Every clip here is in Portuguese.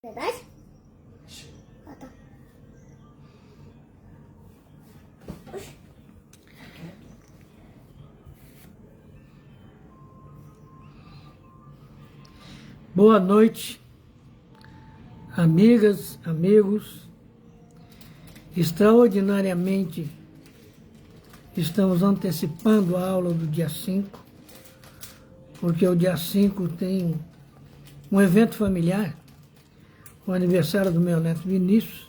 Verdade? Ah, tá. Oxi. Boa noite, amigas, amigos. Extraordinariamente, estamos antecipando a aula do dia 5, porque o dia 5 tem um evento familiar, o aniversário do meu neto Vinícius,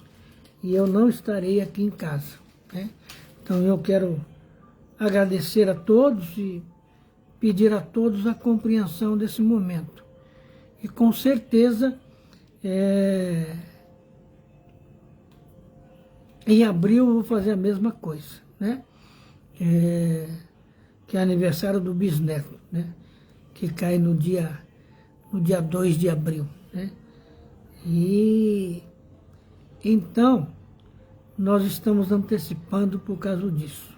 e eu não estarei aqui em casa, né? Então eu quero agradecer a todos e pedir a todos a compreensão desse momento. E com certeza, em abril eu vou fazer a mesma coisa, né? Que é aniversário do bisneto, né? Que cai no dia 2 de abril, né? E então nós estamos antecipando por causa disso.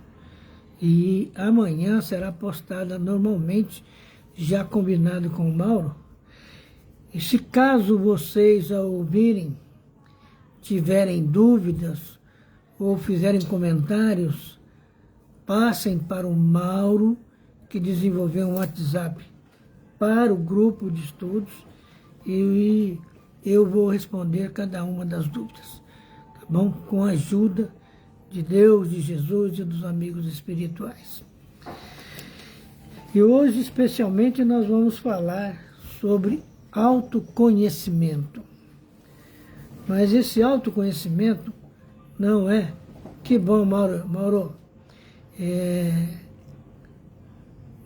E amanhã será postada normalmente, já combinado com o Mauro. E se caso vocês, ao ouvirem, tiverem dúvidas ou fizerem comentários, passem para o Mauro, que desenvolveu um WhatsApp para o grupo de estudos, e eu vou responder cada uma das dúvidas, tá bom? Com a ajuda de Deus, de Jesus e dos amigos espirituais. E hoje, especialmente, nós vamos falar sobre autoconhecimento. Mas esse autoconhecimento não é... Que bom, Mauro.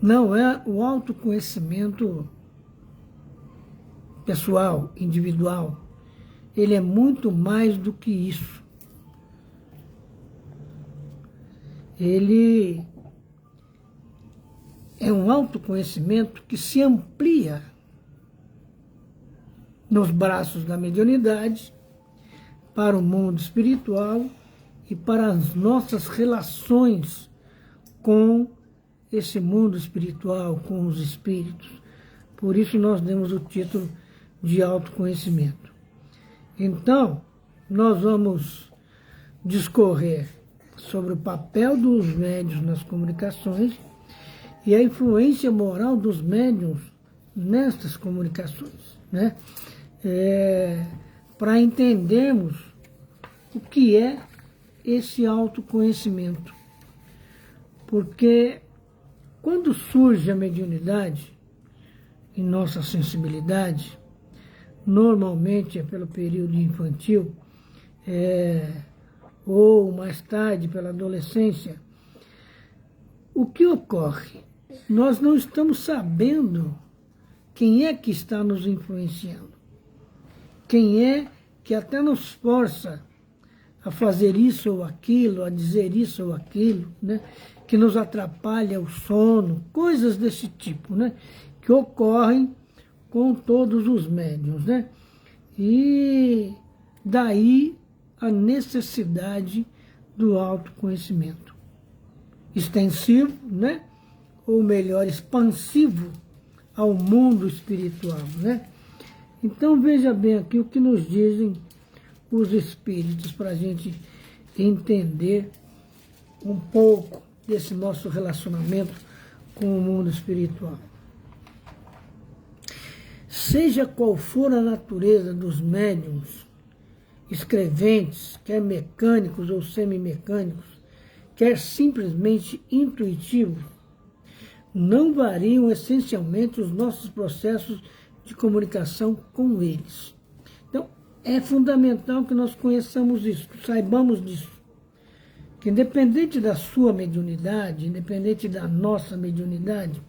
Não é o autoconhecimento pessoal, individual. Ele é muito mais do que isso. Ele é um autoconhecimento que se amplia nos braços da mediunidade, para o mundo espiritual e para as nossas relações com esse mundo espiritual, com os espíritos. Por isso nós demos o título de autoconhecimento. Então, nós vamos discorrer sobre o papel dos médiuns nas comunicações e a influência moral dos médiuns nestas comunicações, né? Para entendermos o que é esse autoconhecimento. Porque quando surge a mediunidade em nossa sensibilidade, normalmente é pelo período infantil, ou mais tarde pela adolescência, o que ocorre? Nós não estamos sabendo quem é que está nos influenciando, quem é que até nos força a fazer isso ou aquilo, a dizer isso ou aquilo, né? Que nos atrapalha o sono, coisas desse tipo, né? Que ocorrem com todos os médiuns, né? E daí a necessidade do autoconhecimento extensivo, né? Ou melhor, expansivo ao mundo espiritual, né? Então veja bem aqui o que nos dizem os espíritos para a gente entender um pouco desse nosso relacionamento com o mundo espiritual. Seja qual for a natureza dos médiuns escreventes, quer mecânicos ou semimecânicos, quer simplesmente intuitivos, não variam essencialmente os nossos processos de comunicação com eles. Então, é fundamental que nós conheçamos isso, que saibamos disso. Que independente da sua mediunidade, independente da nossa mediunidade,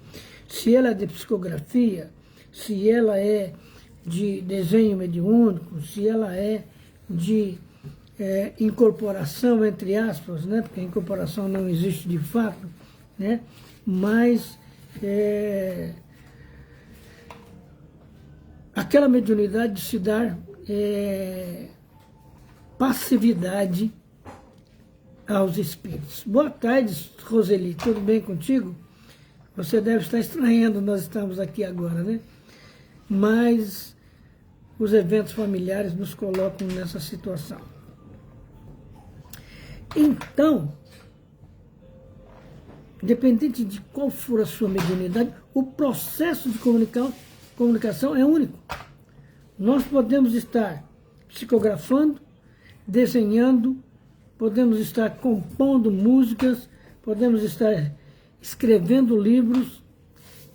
se ela é de psicografia, se ela é de desenho mediúnico, se ela é de incorporação, entre aspas, né? Porque a incorporação não existe de fato, né? Mas aquela mediunidade de se dar passividade aos espíritos. Boa tarde, Roseli, tudo bem contigo? Você deve estar estranhando, nós estamos aqui agora, né? Mas os eventos familiares nos colocam nessa situação. Então, independente de qual for a sua mediunidade, o processo de comunicação é único. Nós podemos estar psicografando, desenhando, podemos estar compondo músicas, podemos estar escrevendo livros,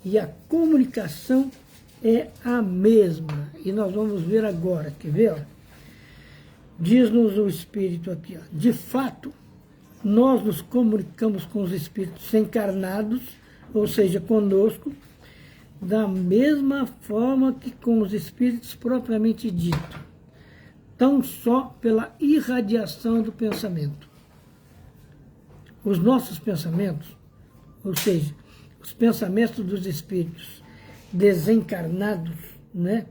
e a comunicação é a mesma. E nós vamos ver agora, quer ver? Diz-nos o Espírito aqui, ó, de fato, nós nos comunicamos com os espíritos encarnados, ou seja, conosco, da mesma forma que com os espíritos propriamente dito, tão só pela irradiação do pensamento. Os nossos pensamentos, ou seja, os pensamentos dos espíritos desencarnados, né,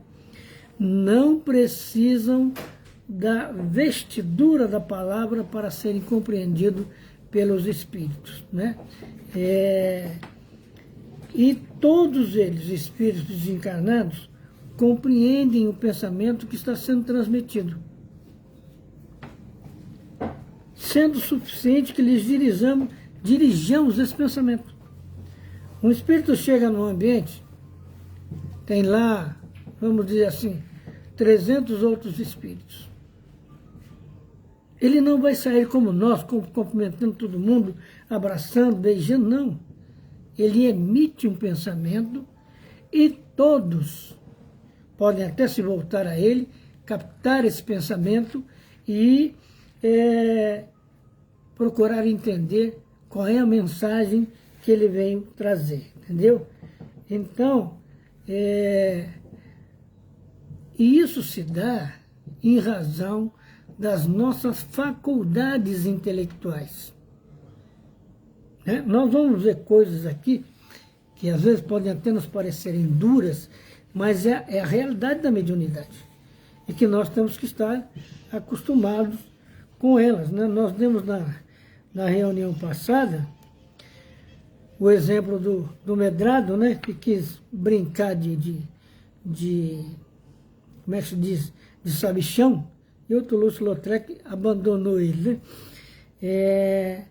não precisam da vestidura da palavra para serem compreendidos pelos espíritos, né? E todos eles, espíritos desencarnados, compreendem o pensamento que está sendo transmitido, sendo suficiente que lhes dirijamos esse pensamento. Um espírito chega num ambiente, tem lá, vamos dizer assim, 300 outros espíritos. Ele não vai sair como nós, cumprimentando todo mundo, abraçando, beijando, não. Ele emite um pensamento e todos podem até se voltar a ele, captar esse pensamento e procurar entender qual é a mensagem que ele veio trazer, entendeu? Então, e isso se dá em razão das nossas faculdades intelectuais. Né? Nós vamos ver coisas aqui que às vezes podem até nos parecerem duras, mas é a realidade da mediunidade. E que nós temos que estar acostumados com elas. Né? Nós demos na reunião passada o exemplo do Medrado, né, que quis brincar de como é que se diz, de sabichão, e o Toulouse-Lautrec abandonou ele. Né?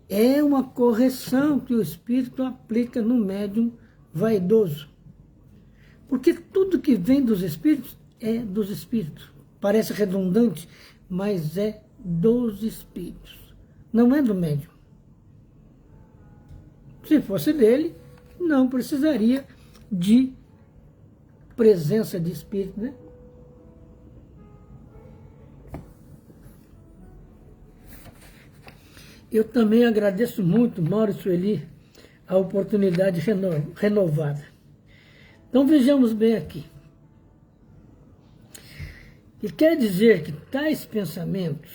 É uma correção que o espírito aplica no médium vaidoso. Porque tudo que vem dos espíritos é dos espíritos. Parece redundante, mas é dos espíritos. Não é do médium. Se fosse dele, não precisaria de presença de espírito, né? Eu também agradeço muito, Mauro e Sueli, a oportunidade renovada. Então vejamos bem aqui. E quer dizer que tais pensamentos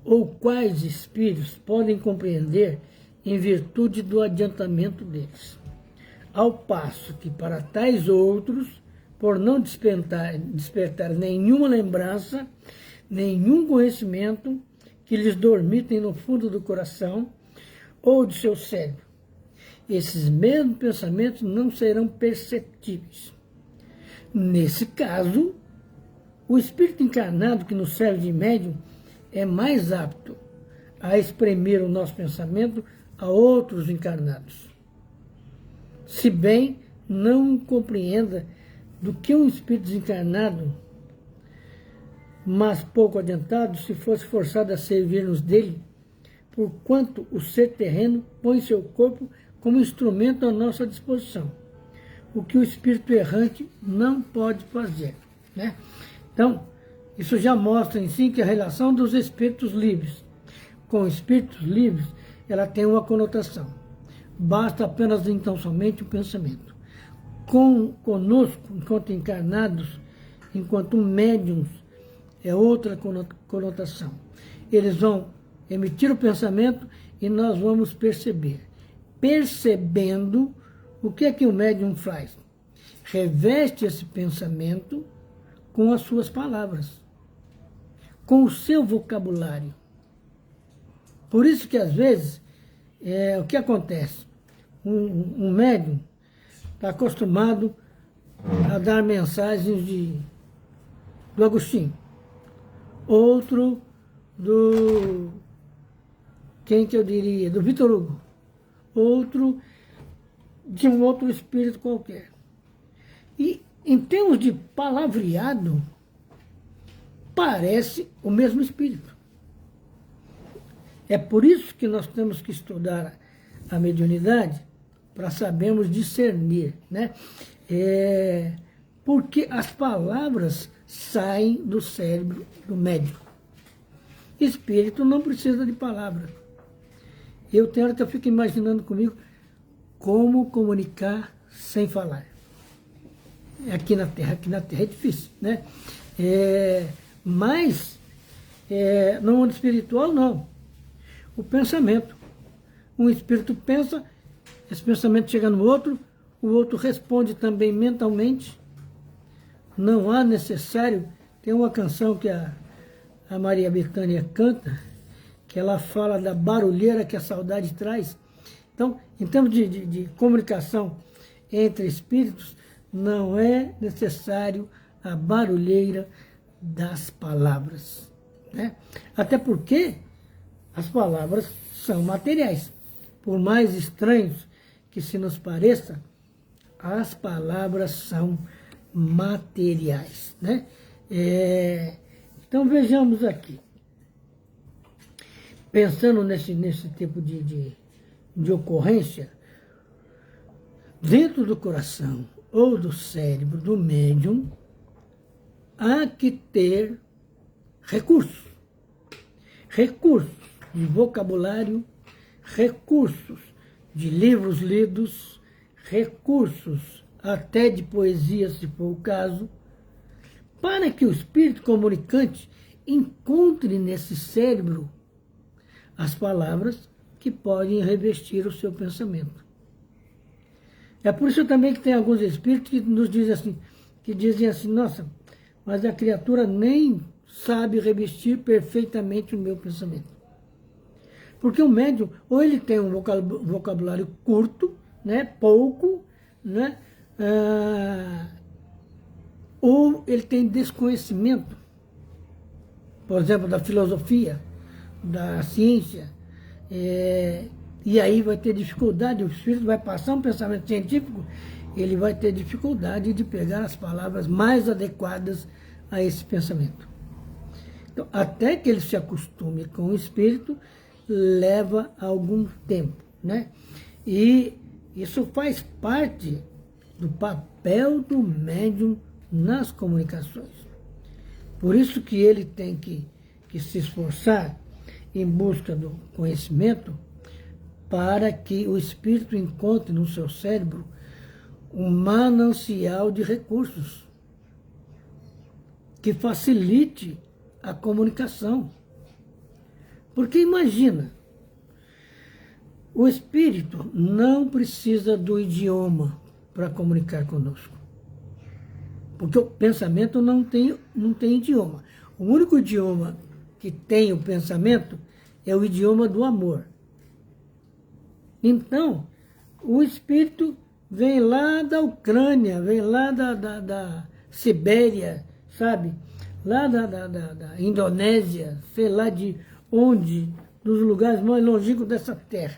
ou quais espíritos podem compreender em virtude do adiantamento deles. Ao passo que para tais outros, por não despertar nenhuma lembrança, nenhum conhecimento que lhes dormitem no fundo do coração ou de seu cérebro, esses mesmos pensamentos não serão perceptíveis. Nesse caso, o espírito encarnado que nos serve de médium é mais apto a exprimir o nosso pensamento a outros encarnados, se bem não compreenda do que um espírito desencarnado, mas pouco adiantado, se fosse forçado a servir-nos dele, porquanto o ser terreno põe seu corpo como instrumento à nossa disposição, o que o espírito errante não pode fazer. Né? Então, isso já mostra em si que a relação dos espíritos livres com espíritos livres, ela tem uma conotação. Basta apenas então somente o pensamento. Conosco, enquanto encarnados, enquanto médiums, é outra conotação. Eles vão emitir o pensamento e nós vamos perceber. Percebendo, o que é que o médium faz? Reveste esse pensamento com as suas palavras, com o seu vocabulário. Por isso que, às vezes, o que acontece? Um médium está acostumado a dar mensagens do Agostinho, outro quem que eu diria? Do Vitor Hugo, outro de um outro espírito qualquer. E em termos de palavreado, parece o mesmo espírito. É por isso que nós temos que estudar a mediunidade para sabermos discernir, né? Porque as palavras saem do cérebro do médium. Espírito não precisa de palavra. Tem hora que eu fico imaginando comigo como comunicar sem falar. Aqui na Terra é difícil, né? Mas no mundo espiritual, não. O pensamento. Um espírito pensa, esse pensamento chega no outro, o outro responde também mentalmente. Não há necessário. Tem uma canção que a Maria Bethânia canta, que ela fala da barulheira que a saudade traz. Então, em termos de comunicação entre espíritos, não é necessário a barulheira das palavras, né? Até porque as palavras são materiais. Por mais estranhos que se nos pareça, as palavras são materiais, né? Então vejamos aqui. Pensando nesse tipo de ocorrência, dentro do coração ou do cérebro do médium, há que ter recursos. Recursos de vocabulário, recursos de livros lidos, recursos até de poesia, se for o caso, para que o espírito comunicante encontre nesse cérebro as palavras que podem revestir o seu pensamento. É por isso também que tem alguns espíritos que nos dizem assim, nossa, mas a criatura nem sabe revestir perfeitamente o meu pensamento. Porque o médium, ou ele tem um vocabulário curto, né, pouco, né, ou ele tem desconhecimento, por exemplo, da filosofia, da ciência, e aí vai ter dificuldade, o espírito vai passar um pensamento científico, ele vai ter dificuldade de pegar as palavras mais adequadas a esse pensamento. Então, até que ele se acostume com o espírito, leva algum tempo, né? E isso faz parte do papel do médium nas comunicações. Por isso que ele tem que se esforçar em busca do conhecimento para que o espírito encontre no seu cérebro um manancial de recursos que facilite a comunicação. Porque imagina, o espírito não precisa do idioma para comunicar conosco. Porque o pensamento não tem idioma. O único idioma que tem o pensamento é o idioma do amor. Então, o espírito vem lá da Ucrânia, vem lá da Sibéria, sabe? Lá da Indonésia, sei lá de onde, dos lugares mais longínquos dessa terra.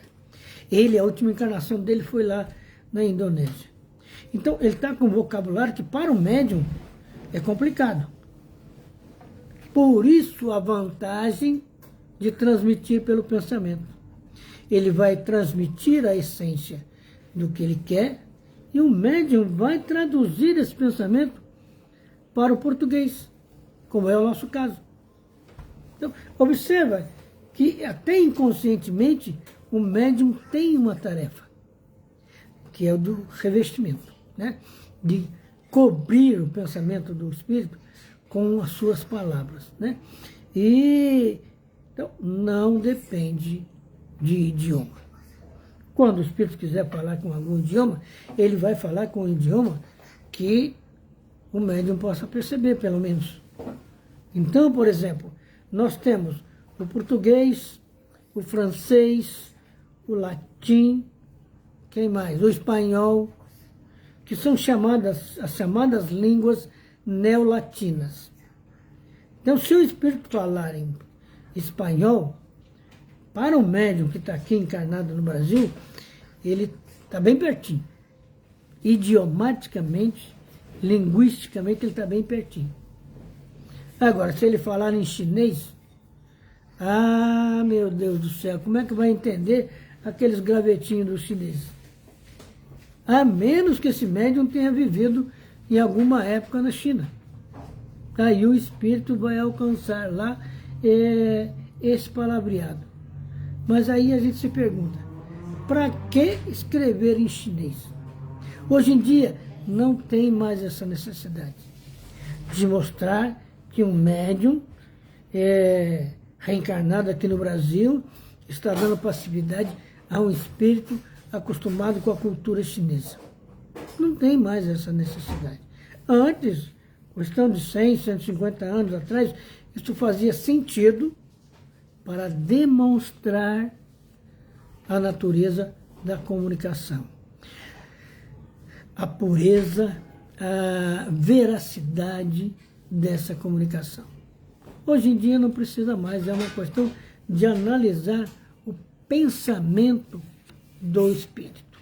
A última encarnação dele foi lá na Indonésia. Então, ele está com um vocabulário que para o médium é complicado. Por isso a vantagem de transmitir pelo pensamento. Ele vai transmitir a essência do que ele quer e o médium vai traduzir esse pensamento para o português, como é o nosso caso. Então, observa que até inconscientemente o médium tem uma tarefa, que é o do revestimento, né? De cobrir o pensamento do espírito com as suas palavras, né? Então, não depende de idioma. Quando o espírito quiser falar com algum idioma, ele vai falar com um idioma que o médium possa perceber, pelo menos. Então, por exemplo, nós temos o português, o francês, o latim, quem mais? O espanhol, que são as chamadas línguas neolatinas. Então, se o espírito falar em espanhol, para o médium que está aqui encarnado no Brasil, ele está bem pertinho. Idiomaticamente, linguisticamente, ele está bem pertinho. Agora, se ele falar em chinês, ah, meu Deus do céu, como é que vai entender aqueles gravetinhos do chinês? A menos que esse médium tenha vivido em alguma época na China. Aí o espírito vai alcançar lá esse palavreado. Mas aí a gente se pergunta, para que escrever em chinês? Hoje em dia não tem mais essa necessidade de mostrar que um médium reencarnado aqui no Brasil está dando passividade a um espírito acostumado com a cultura chinesa. Não tem mais essa necessidade. Antes, questão de 100, 150 anos atrás, isso fazia sentido para demonstrar a natureza da comunicação. A pureza, a veracidade dessa comunicação. Hoje em dia não precisa mais, é uma questão de analisar o pensamento do espírito.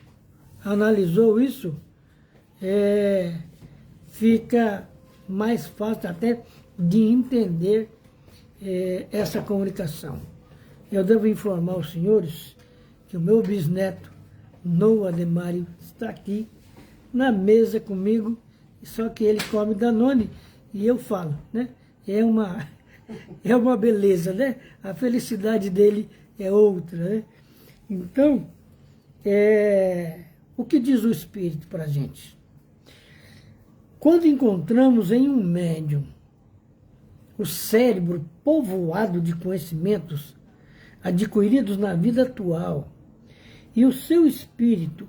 Analisou isso, fica mais fácil até de entender essa comunicação. Eu devo informar os senhores que o meu bisneto, Noah Demário, está aqui na mesa comigo, só que ele come Danone e eu falo, né? É uma beleza, né? A felicidade dele é outra, né? Então, o que diz o Espírito para a gente? Quando encontramos em um médium o cérebro povoado de conhecimentos adquiridos na vida atual e o seu espírito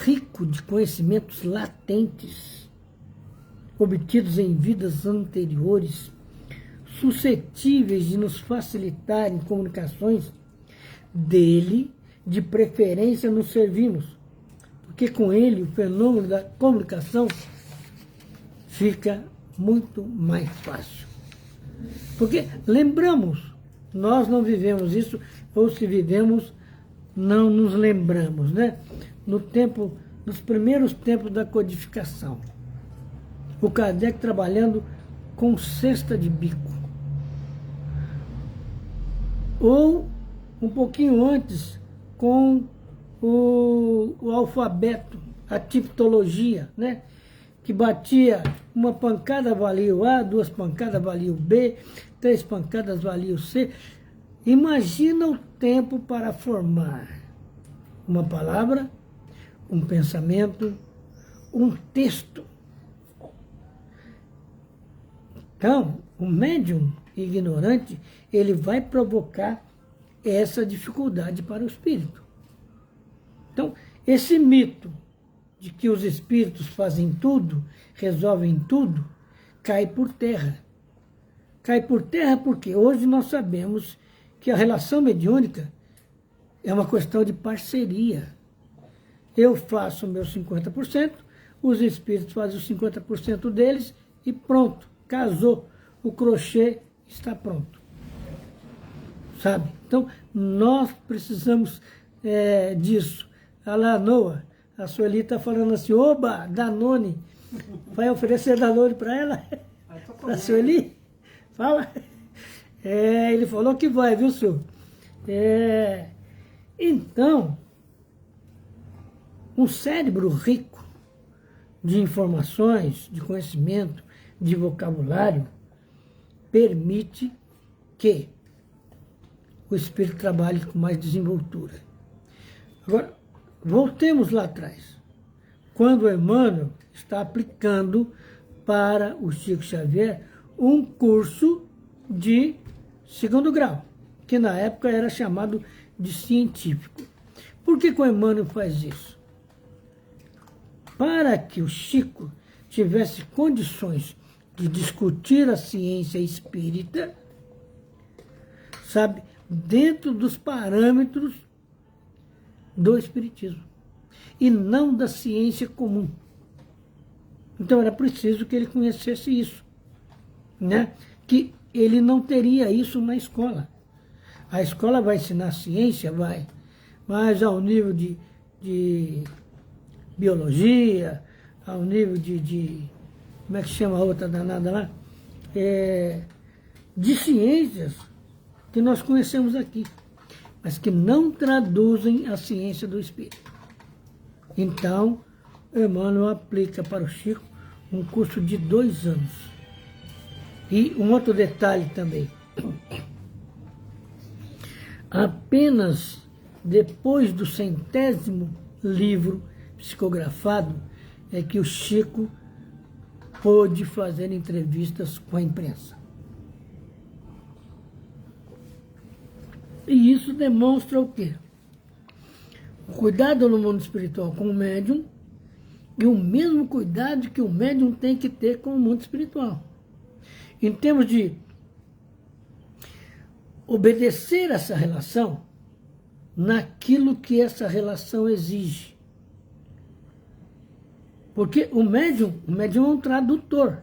rico de conhecimentos latentes, obtidos em vidas anteriores, suscetíveis de nos facilitarem comunicações, dele, de preferência, nos servimos, porque com ele o fenômeno da comunicação fica muito mais fácil. Porque, lembramos, nós não vivemos isso, ou se vivemos, não nos lembramos, né? Nos primeiros tempos da codificação, o Kardec trabalhando com cesta de bico. Ou, um pouquinho antes, com o alfabeto, a tipologia, né? Que batia, uma pancada valia o A, 2 pancadas valia o B, 3 pancadas valia o C. Imagina o tempo para formar uma palavra, um pensamento, um texto. Então, o médium ignorante, ele vai provocar essa dificuldade para o espírito. Então, esse mito de que os espíritos fazem tudo, resolvem tudo, cai por terra. Cai por terra porque hoje nós sabemos que a relação mediúnica é uma questão de parceria. Eu faço o meu 50%, os espíritos fazem os 50% deles e pronto, casou. O crochê está pronto. Sabe? Então, nós precisamos disso. Olha lá, Noah, a Sueli está falando assim, oba, Danone, vai oferecer Danone para ela? Para a Sueli? Fala. Ele falou que vai, viu, senhor? Então, um cérebro rico de informações, de conhecimento, de vocabulário, permite que o espírito trabalhe com mais desenvoltura. Agora, voltemos lá atrás. Quando o Emmanuel está aplicando para o Chico Xavier um curso de 2º grau, que na época era chamado de científico. Por que o Emmanuel faz isso? Para que o Chico tivesse condições de discutir a ciência espírita, sabe, dentro dos parâmetros do espiritismo, e não da ciência comum. Então era preciso que ele conhecesse isso, né? Que ele não teria isso na escola. A escola vai ensinar ciência, vai, mas ao nível de biologia, ao nível como é que chama a outra danada lá? De ciências que nós conhecemos aqui, mas que não traduzem a ciência do espírito. Então, Emmanuel aplica para o Chico um curso de 2 anos. E um outro detalhe também. Apenas depois do 100º livro psicografado é que o Chico pôde fazer entrevistas com a imprensa. E isso demonstra o quê? O cuidado no mundo espiritual com o médium e o mesmo cuidado que o médium tem que ter com o mundo espiritual. Em termos de obedecer essa relação naquilo que essa relação exige. Porque o médium é um tradutor.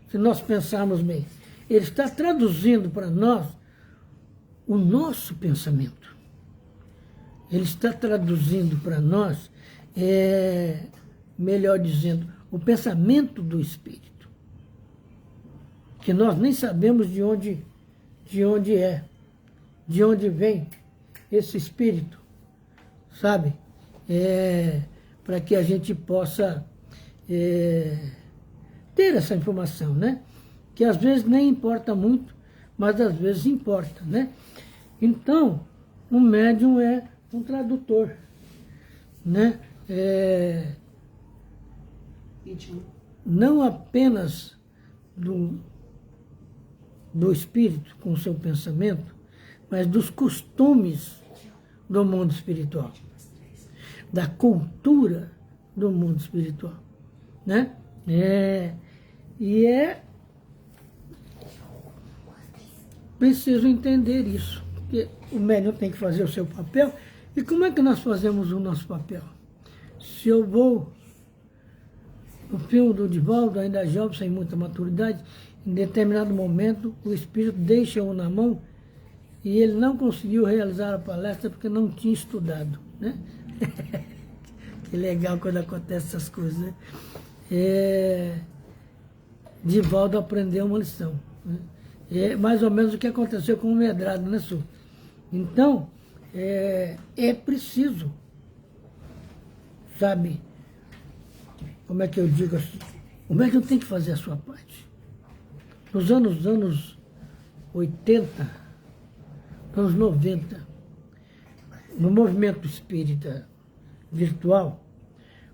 Se nós pensarmos bem, ele está traduzindo para nós o nosso pensamento. Ele está traduzindo para nós, melhor dizendo, o pensamento do espírito. Que nós nem sabemos de onde é, de onde vem esse espírito, sabe? Para que a gente possa ter essa informação, né? Que às vezes nem importa muito, mas às vezes importa, né? Então, o médium é um tradutor, né? Não apenas do espírito com o seu pensamento, mas dos costumes do mundo espiritual, da cultura do mundo espiritual, né? E é preciso entender isso, porque o médium tem que fazer o seu papel. E como é que nós fazemos o nosso papel? Se eu vou no filme do Divaldo, ainda jovem, sem muita maturidade, em determinado momento o espírito deixa-o na mão e ele não conseguiu realizar a palestra porque não tinha estudado, né? Que legal quando acontece essas coisas, né? Divaldo aprendeu uma lição, né? É mais ou menos o que aconteceu com o Medrado, né, Su? Então, é preciso, sabe, como é que eu digo assim, o médium tem que fazer a sua parte. Nos anos 80, anos 90, no movimento espírita virtual,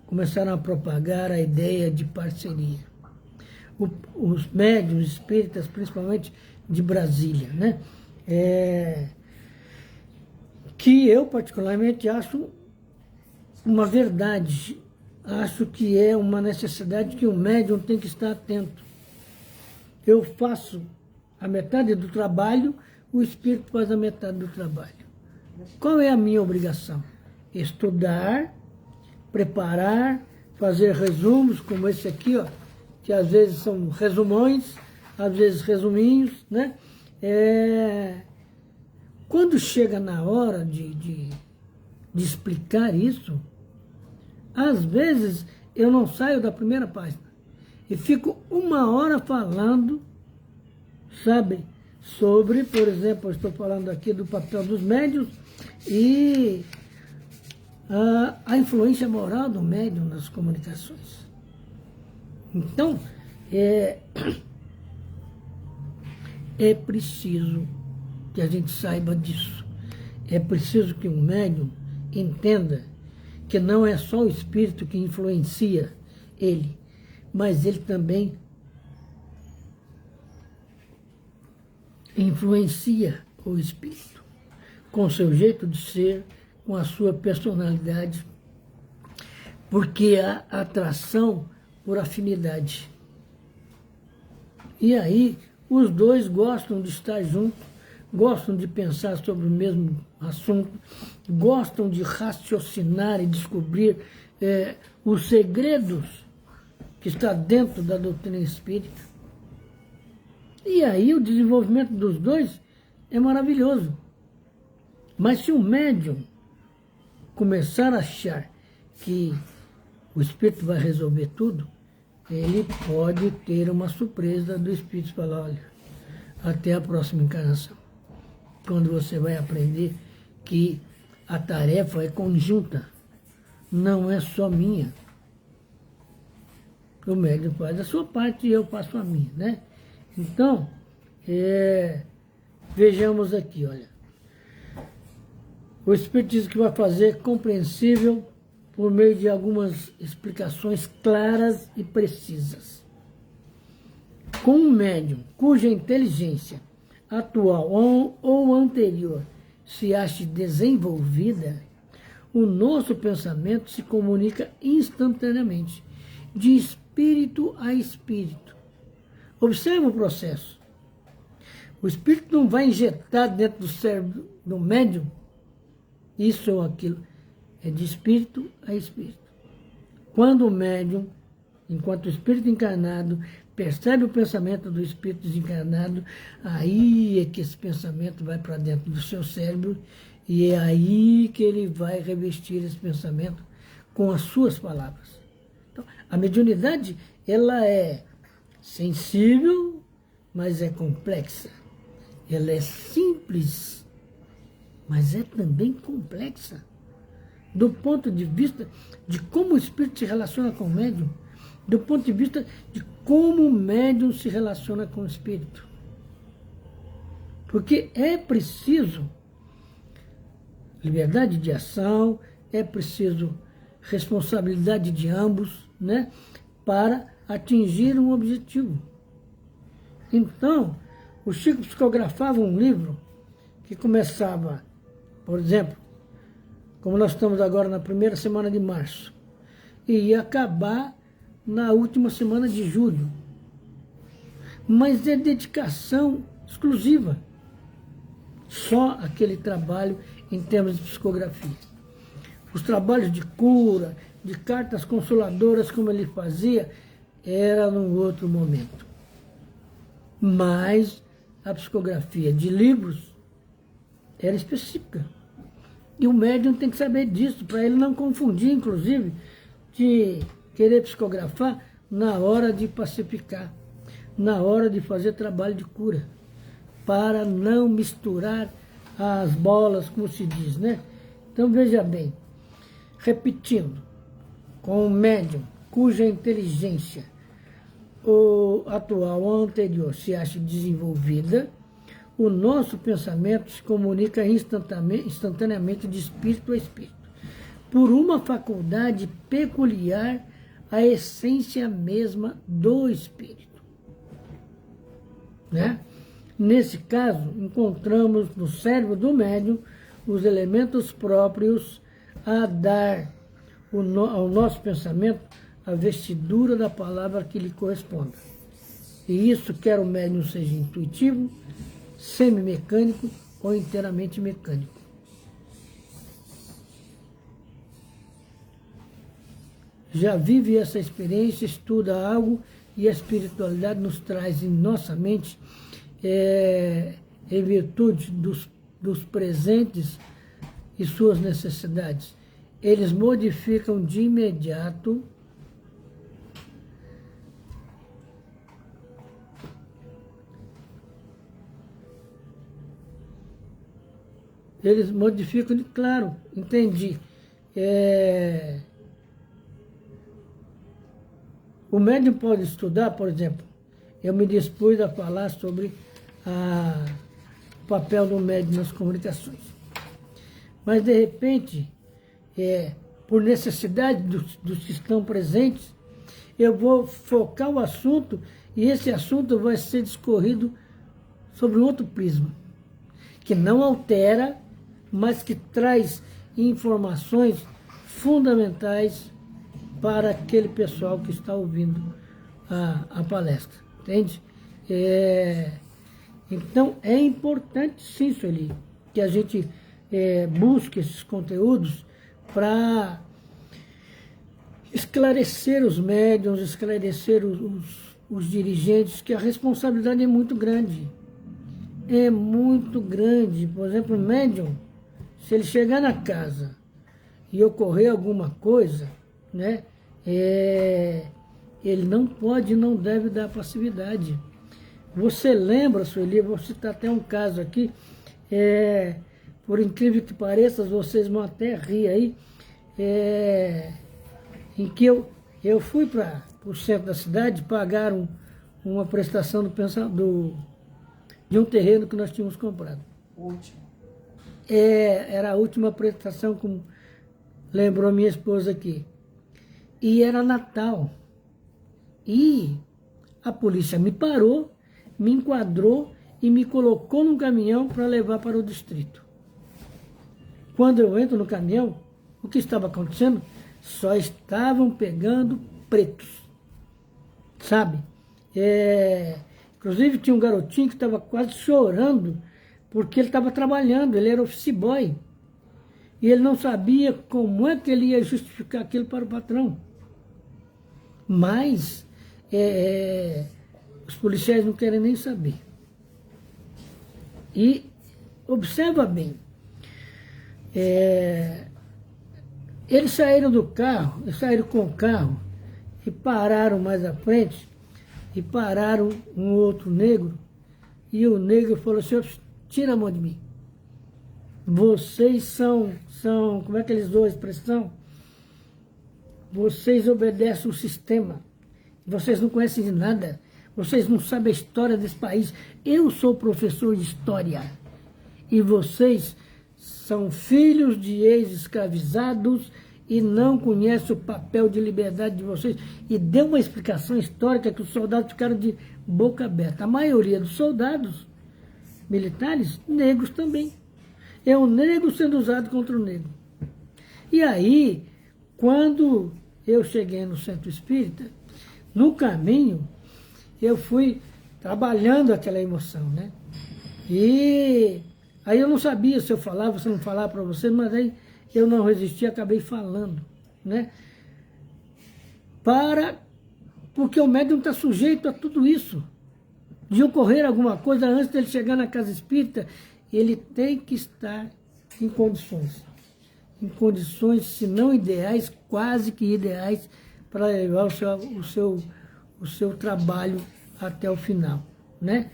começaram a propagar a ideia de parceria. Os médiuns espíritas, principalmente de Brasília, né? Que eu particularmente acho uma verdade, acho que é uma necessidade que o médium tem que estar atento. Eu faço a metade do trabalho, o espírito faz a metade do trabalho. Qual é a minha obrigação? Estudar, preparar, fazer resumos, como esse aqui, ó, que às vezes são resumões, às vezes resuminhos, né? Quando chega na hora de explicar isso, às vezes eu não saio da primeira página e fico 1 hora falando, sabe, sobre, por exemplo, eu estou falando aqui do papel dos médiuns e a influência moral do médium nas comunicações. Então, é preciso que a gente saiba disso. É preciso que um médium entenda que não é só o espírito que influencia ele, mas ele também influencia o espírito, com o seu jeito de ser, com a sua personalidade, porque há atração por afinidade. E aí, os dois gostam de estar juntos, gostam de pensar sobre o mesmo assunto, gostam de raciocinar e descobrir os segredos que está dentro da doutrina espírita. E aí o desenvolvimento dos dois é maravilhoso. Mas se o médium começar a achar que o espírito vai resolver tudo, ele pode ter uma surpresa do espírito falar, olha, até a próxima encarnação. Quando você vai aprender que a tarefa é conjunta, não é só minha. O médium faz a sua parte e eu faço a minha, né? Então, vejamos aqui, olha. O Espírito diz que vai fazer compreensível por meio de algumas explicações claras e precisas. Com um médium cuja inteligência atual ou anterior se ache desenvolvida, o nosso pensamento se comunica instantaneamente, de espírito a espírito. Observe o processo. O espírito não vai injetar dentro do cérebro do médium isso ou aquilo. É de espírito a espírito. Quando o médium, enquanto o espírito encarnado, percebe o pensamento do espírito desencarnado, aí é que esse pensamento vai para dentro do seu cérebro e é aí que ele vai revestir esse pensamento com as suas palavras. Então, a mediunidade, ela é sensível, mas é complexa. Ela é simples, mas é também complexa. Do ponto de vista de como o espírito se relaciona com o médium, do ponto de vista de como o médium se relaciona com o espírito. Porque é preciso liberdade de ação, é preciso responsabilidade de ambos, né, para atingir um objetivo. Então, o Chico psicografava um livro que começava, por exemplo, como nós estamos agora na primeira semana de março, e ia acabar na última semana de julho. Mas é dedicação exclusiva. Só aquele trabalho em termos de psicografia. Os trabalhos de cura, de cartas consoladoras, como ele fazia, era num outro momento. Mas a psicografia de livros era específica. E o médium tem que saber disso, para ele não confundir, inclusive, de querer psicografar na hora de pacificar, na hora de fazer trabalho de cura, para não misturar as bolas, como se diz, né? Então, veja bem, repetindo, com o médium cuja inteligência atual ou anterior se acha desenvolvida, o nosso pensamento se comunica instantaneamente de espírito a espírito, por uma faculdade peculiar à essência mesma do espírito. Né? Nesse caso, encontramos no cérebro do médium os elementos próprios a dar ao nosso pensamento a vestidura da palavra que lhe corresponda. E isso quer o médium seja intuitivo, semimecânico ou inteiramente mecânico. Já vive essa experiência, estuda algo e a espiritualidade nos traz em nossa mente, em virtude dos presentes e suas necessidades. Eles modificam de imediato claro, entendi. O médium pode estudar, por exemplo, eu me dispus a falar sobre o papel do médium nas comunicações. Mas, de repente, por necessidade dos que estão presentes, eu vou focar o assunto e esse assunto vai ser discorrido sobre outro prisma, que não altera, mas que traz informações fundamentais para aquele pessoal que está ouvindo a palestra, entende? Então, é importante, sim, Sueli, que a gente busque esses conteúdos para esclarecer os médiuns, esclarecer os dirigentes, que a responsabilidade é muito grande. É muito grande. Por exemplo, o médium, se ele chegar na casa e ocorrer alguma coisa, né, ele não pode, não deve dar passividade. Você lembra, Sueli, vou citar até um caso aqui, por incrível que pareça, vocês vão até rir aí, em que eu fui para o centro da cidade, pagaram uma prestação de um terreno que nós tínhamos comprado. Último. Era a última prestação, como lembrou minha esposa aqui. E era Natal. E a polícia me parou, me enquadrou e me colocou num caminhão para levar para o distrito. Quando eu entro no caminhão, o que estava acontecendo? Só estavam pegando pretos, sabe? Inclusive tinha um garotinho que estava quase chorando, porque ele estava trabalhando, ele era office boy. E ele não sabia como é que ele ia justificar aquilo para o patrão. Mas os policiais não querem nem saber. E observa bem, eles saíram do carro, eles saíram com o carro e pararam mais à frente, e pararam um outro negro, e o negro falou assim: tira a mão de mim. Vocês são, como é que eles usam a expressão? Vocês obedecem o sistema. Vocês não conhecem de nada. Vocês não sabem a história desse país. Eu sou professor de história. E vocês são filhos de ex-escravizados e não conhecem o papel de liberdade de vocês. E deu uma explicação histórica que os soldados ficaram de boca aberta. A maioria dos soldados militares, negros também. É o negro sendo usado contra o negro. E aí, quando eu cheguei no centro espírita, no caminho, eu fui trabalhando aquela emoção, né? E aí eu não sabia se eu falava, se eu não falava para você, mas aí eu não resisti, acabei falando, né? Porque o médium está sujeito a tudo isso. De ocorrer alguma coisa antes dele chegar na casa espírita, ele tem que estar em condições, se não ideais, quase que ideais, para levar o seu trabalho até o final, né?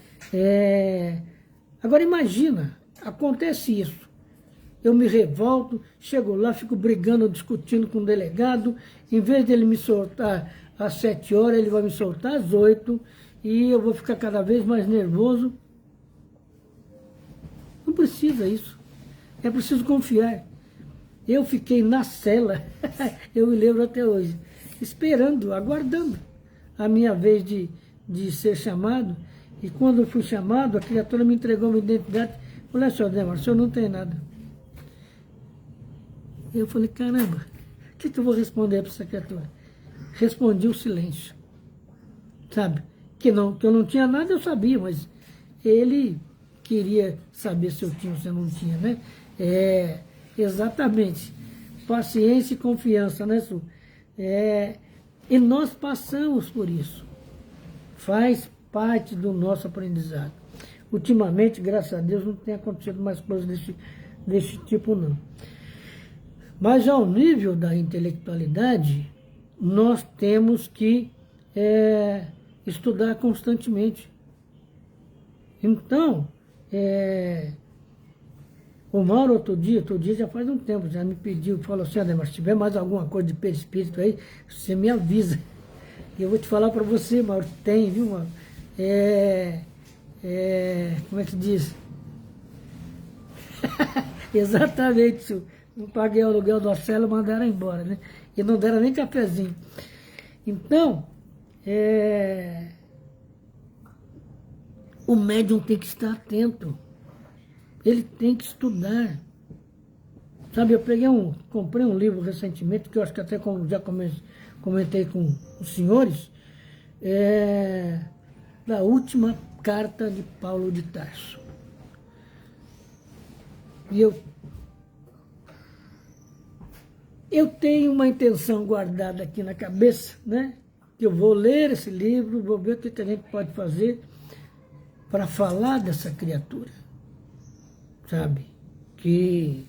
Agora imagina, acontece isso, eu me revolto, chego lá, fico brigando, discutindo com o delegado, em vez dele me soltar às 7 horas, ele vai me soltar às 8, e eu vou ficar cada vez mais nervoso. Não precisa isso. É preciso confiar. Eu fiquei na cela, eu me lembro até hoje, esperando, aguardando a minha vez de ser chamado. E quando eu fui chamado, a criatura me entregou minha identidade. Falei: senhor Demar, o senhor não tem nada. Eu falei: caramba, o que eu vou responder para essa criatura? Respondi o silêncio. Sabe? Que eu não tinha nada, eu sabia, mas ele queria saber se eu tinha ou se eu não tinha, né? Exatamente. Paciência e confiança, né, Su? E nós passamos por isso. Faz parte do nosso aprendizado. Ultimamente, graças a Deus, não tem acontecido mais coisas desse tipo, não. Mas ao nível da intelectualidade, nós temos que estudar constantemente. Então, o Mauro outro dia já faz um tempo, já me pediu, falou assim: Ademar, se tiver mais alguma coisa de perispírito aí, você me avisa. E eu vou te falar para você, Mauro, tem, viu, Mauro? Como é que diz? Exatamente, senhor. Não paguei o aluguel do cela, mandaram embora, né? E não deram nem cafezinho. Então, o médium tem que estar atento. Ele tem que estudar. Sabe, eu comprei um livro recentemente, que eu acho que até já comentei com os senhores, da última carta de Paulo de Tarso. E Eu tenho uma intenção guardada aqui na cabeça, né? Eu vou ler esse livro, vou ver o que a gente pode fazer para falar dessa criatura, sabe? Que,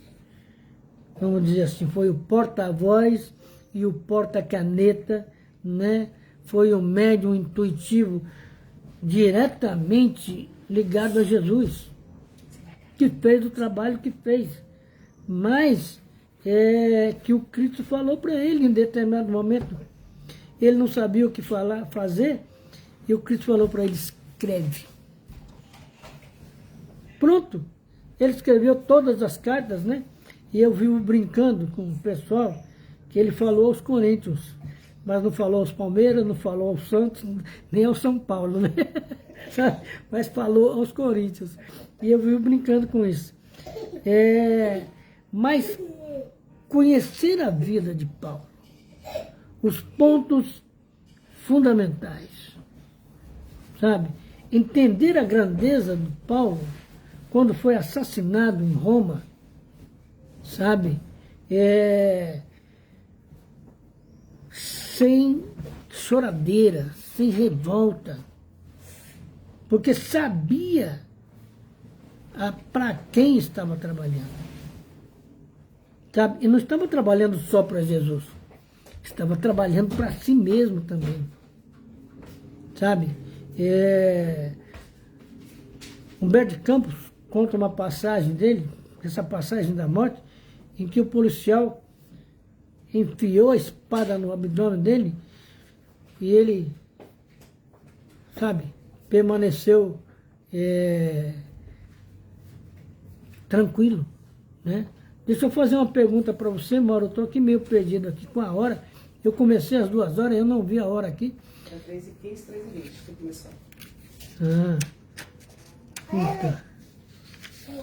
vamos dizer assim, foi o porta-voz e o porta-caneta, né? Foi o médium intuitivo diretamente ligado a Jesus, que fez o trabalho que fez. Mas que o Cristo falou para ele em determinado momento. Ele não sabia o que fazer, e o Cristo falou para ele, escreve. Pronto. Ele escreveu todas as cartas, né? E eu vivo brincando com o pessoal que ele falou aos Coríntios, mas não falou aos Palmeiras, não falou aos Santos, nem ao São Paulo, né? Mas falou aos Coríntios. E eu vivo brincando com isso. Mas conhecer a vida de Paulo, os pontos fundamentais, sabe? Entender a grandeza de Paulo quando foi assassinado em Roma, sabe? Sem choradeira, sem revolta, porque sabia para quem estava trabalhando. Sabe? E não estava trabalhando só para Jesus, estava trabalhando para si mesmo também. Sabe? Humberto de Campos conta uma passagem dele, essa passagem da morte, em que o policial enfiou a espada no abdômen dele e ele, sabe, permaneceu tranquilo, né? Deixa eu fazer uma pergunta para você, Mauro. Eu estou aqui meio perdido aqui com a hora. Eu comecei às 2 horas, eu não vi a hora aqui. É 3h15, 3h20 que começou.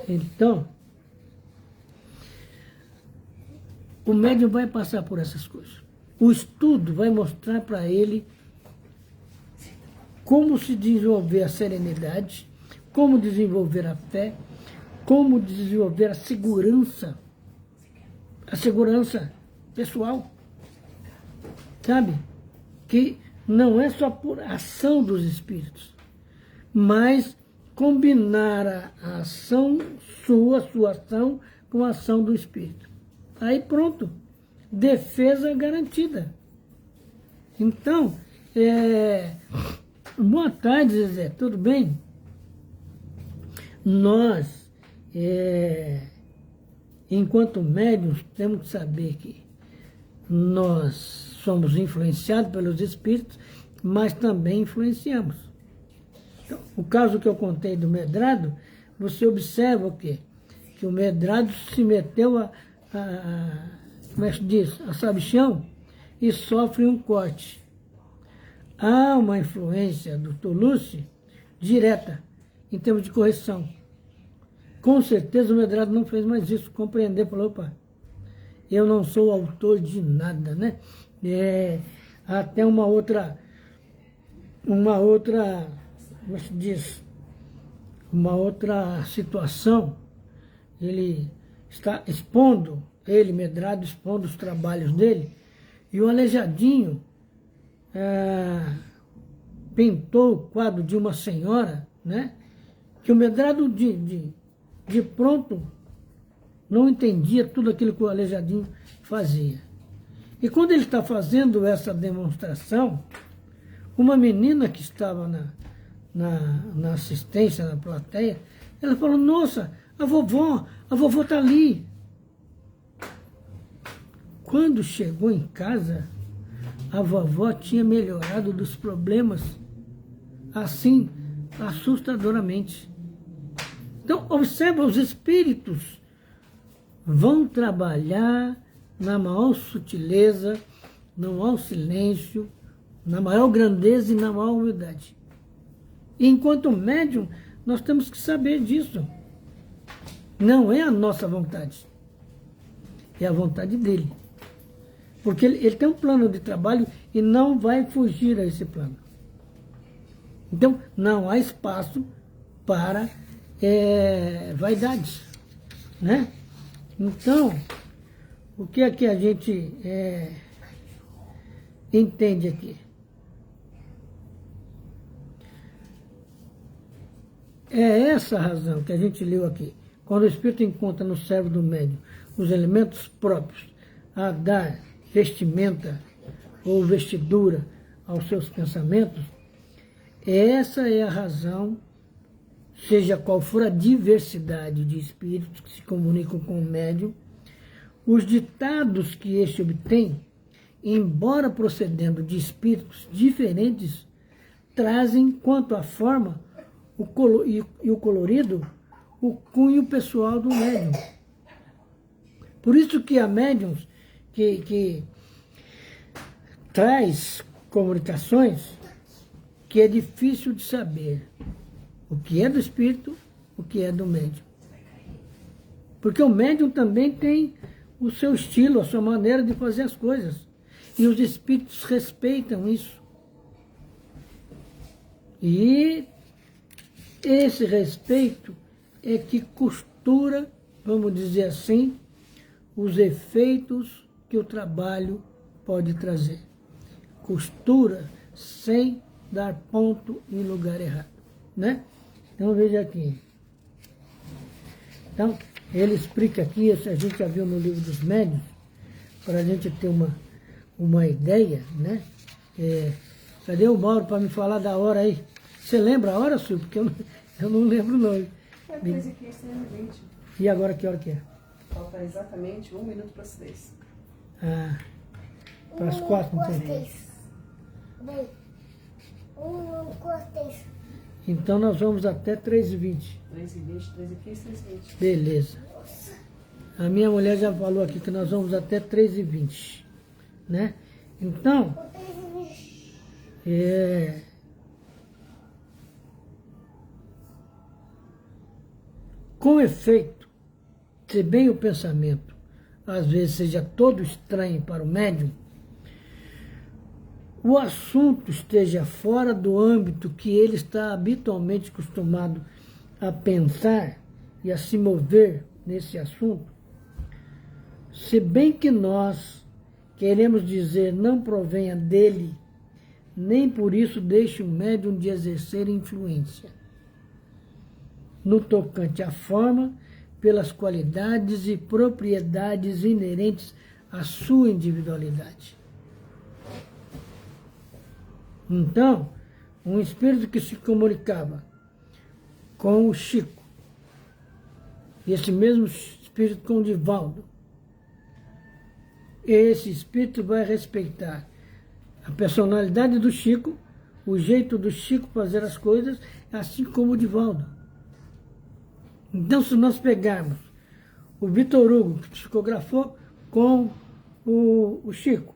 Então, o médium vai passar por essas coisas. O estudo vai mostrar para ele como se desenvolver a serenidade, como desenvolver a fé, como desenvolver a segurança pessoal, sabe? Que não é só por ação dos espíritos, mas combinar a ação sua ação com a ação do espírito. Aí pronto, defesa garantida. Então, boa tarde, Zezé, tudo bem? Nós, enquanto médiuns, temos que saber que nós somos influenciados pelos espíritos, mas também influenciamos. Então, o caso que eu contei do Medrado, você observa o quê? Que o Medrado se meteu como é que diz? A sabichão e sofre um corte. Há uma influência do Toulouse direta, em termos de correção. Com certeza o Medrado não fez mais isso, compreender, falou, opa, eu não sou autor de nada, né? Até uma outra, como se diz, uma outra situação, ele está expondo, Medrado, expondo os trabalhos dele, e o Aleijadinho pintou o quadro de uma senhora, né? Que o Medrado de pronto não entendia tudo aquilo que o Aleijadinho fazia. E quando ele está fazendo essa demonstração, uma menina que estava na assistência, na plateia, ela falou, nossa, a vovó está ali. Quando chegou em casa, a vovó tinha melhorado dos problemas, assim, assustadoramente. Então, observa, os espíritos vão trabalhar na maior sutileza, no maior silêncio, na maior grandeza e na maior humildade. E enquanto médium, nós temos que saber disso. Não é a nossa vontade, é a vontade dele. Porque ele tem um plano de trabalho e não vai fugir a esse plano. Então, não há espaço para vaidades, né? Então, o que é que a gente entende aqui? É essa a razão que a gente leu aqui. Quando o espírito encontra no cérebro do médium os elementos próprios a dar vestimenta ou vestidura aos seus pensamentos, essa é a razão, seja qual for a diversidade de espíritos que se comunicam com o médium, os ditados que este obtém, embora procedendo de espíritos diferentes, trazem, quanto à forma e o colorido, o cunho pessoal do médium. Por isso que há médiums que traz comunicações que é difícil de saber o que é do espírito, o que é do médium. Porque o médium também tem o seu estilo, a sua maneira de fazer as coisas. E os espíritos respeitam isso. E esse respeito é que costura, vamos dizer assim, os efeitos que o trabalho pode trazer. Costura sem dar ponto em lugar errado, né? Então veja aqui. Então, ele explica aqui, a gente já viu no livro dos médiuns, para a gente ter uma ideia, né? Cadê o Mauro para me falar da hora aí? Você lembra a hora, Silvio? Porque eu não lembro o nome. É 13h20. E agora que hora que é? Falta exatamente 1 minuto para as 3. Ah, para as 4, não tem. Bem, cortei. Então nós vamos até 3h20. 3h20, 3h15, 3h20. Beleza. A minha mulher já falou aqui que nós vamos até 3h20, né? Então, com efeito, se bem o pensamento às vezes seja todo estranho para o médium, o assunto esteja fora do âmbito que ele está habitualmente acostumado a pensar e a se mover nesse assunto, se bem que nós queremos dizer não provenha dele, nem por isso deixe o médium de exercer influência no tocante à forma, pelas qualidades e propriedades inerentes à sua individualidade. Então, um espírito que se comunicava com o Chico, e esse mesmo espírito com o Divaldo, esse espírito vai respeitar a personalidade do Chico, o jeito do Chico fazer as coisas, assim como o Divaldo. Então, se nós pegarmos o Vitor Hugo, que psicografou com o Chico,